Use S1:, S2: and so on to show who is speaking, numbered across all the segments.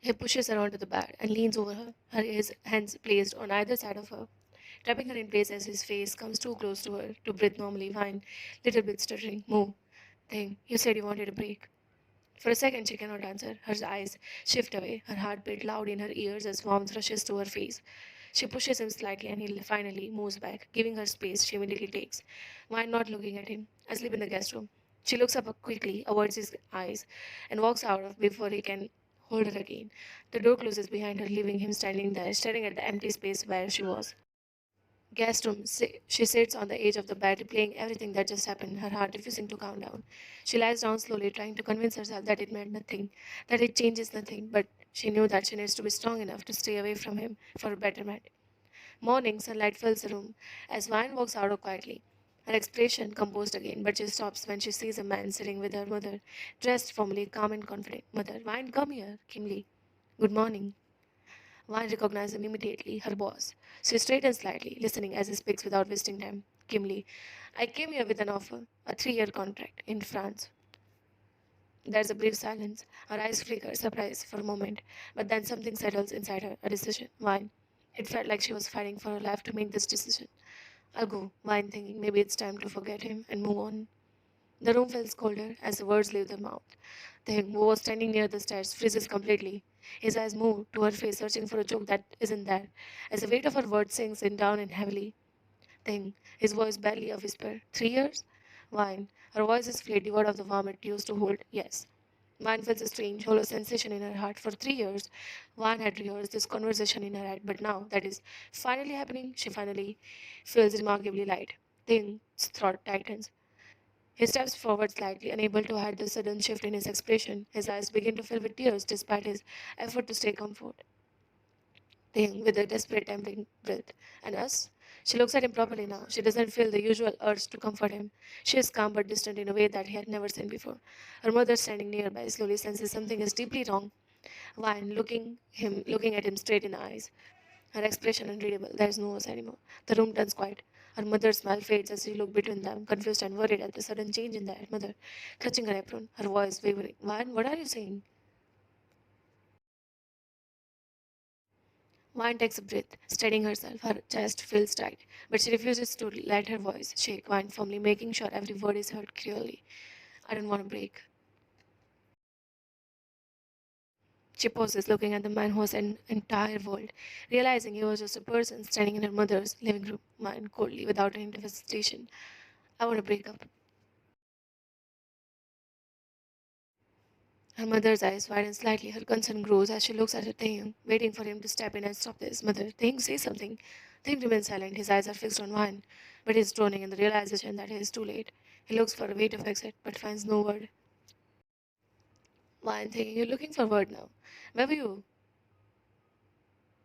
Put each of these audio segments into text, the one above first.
S1: He pushes her onto the bed and leans over her, his hands placed on either side of her, trapping her in place as his face comes too close to her to breathe normally, whine, little bit stuttering. Move. Thing, you said you wanted a break. For a second, she cannot answer. Her eyes shift away, her heartbeat loud in her ears as warmth rushes to her face. She pushes him slightly and he finally moves back, giving her space she immediately takes. Why not looking at him? Asleep in the guest room. She looks up quickly, avoids his eyes, and walks out of before he can hold her again. The door closes behind her, leaving him standing there, staring at the empty space where she was. Guest room. She sits on the edge of the bed, replaying everything that just happened, her heart refusing to calm down. She lies down slowly, trying to convince herself that it meant nothing, that it changes nothing, but she knew that she needs to be strong enough to stay away from him for a betterment. Morning sunlight fills the room as Vine walks out quietly. Her expression composed again, but she stops when she sees a man sitting with her mother, dressed formally, calm and confident. Mother, Vine, come here, Kimberly. Good morning. Vine recognized him immediately, her boss. She straightens slightly, listening as he speaks without wasting time. Kimberly, I came here with an offer, a 3-year contract in France. There's a brief silence. Her eyes flicker, surprise for a moment, but then something settles inside her, a decision. Vine. It felt like she was fighting for her life to make this decision. I'll go, Vine thinking maybe it's time to forget him and move on. The room feels colder as the words leave their mouth. Taehyung, who was standing near the stairs, freezes completely. His eyes move to her face, searching for a joke that isn't there. As the weight of her words sinks in down and heavily. Taehyung, his voice barely a whisper. 3 years? Vine. Her voice is flayed, devoid of the warmth it used to hold. Yes. Vine feels a strange, hollow sensation in her heart. For 3 years, Vine had rehearsed this conversation in her head, but now that is finally happening, she finally feels remarkably light. Taehyung's throat tightens. He steps forward slightly, unable to hide the sudden shift in his expression. His eyes begin to fill with tears despite his effort to stay comfort. Thing with a desperate tempting breath. And us? She looks at him properly now. She doesn't feel the usual urge to comfort him. She is calm but distant in a way that he had never seen before. Her mother, standing nearby, slowly senses something is deeply wrong. Vine looking at him straight in the eyes. Her expression unreadable. There is no us anymore. The room turns quiet. Her mother's smile fades as she looks between them, confused and worried at the sudden change in their mother, clutching her apron, her voice wavering. Vine, what are you saying? Vine takes a breath, steadying herself. Her chest feels tight, but she refuses to let her voice shake. Vine firmly, making sure every word is heard clearly. I don't want to break. She pauses, looking at the man who was an entire world, realizing he was just a person standing in her mother's living room, Vine coldly, without any hesitation. I want to break up. Her mother's eyes widen slightly. Her concern grows as she looks at her Taehyung, waiting for him to step in and stop this. Mother, Taehyung, say something. Taehyung remains silent. His eyes are fixed on Vine, but he is drowning in the realization that he is too late. He looks for a way to fix it, but finds no word. Vine thinking, you're looking for a word now. Where were you?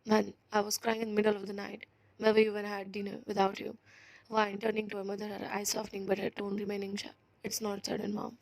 S1: Man, I was crying in the middle of the night. Where were you when I had dinner without you? Vine turning to her mother, her eyes softening but her tone remaining sharp. It's not sudden, Mom.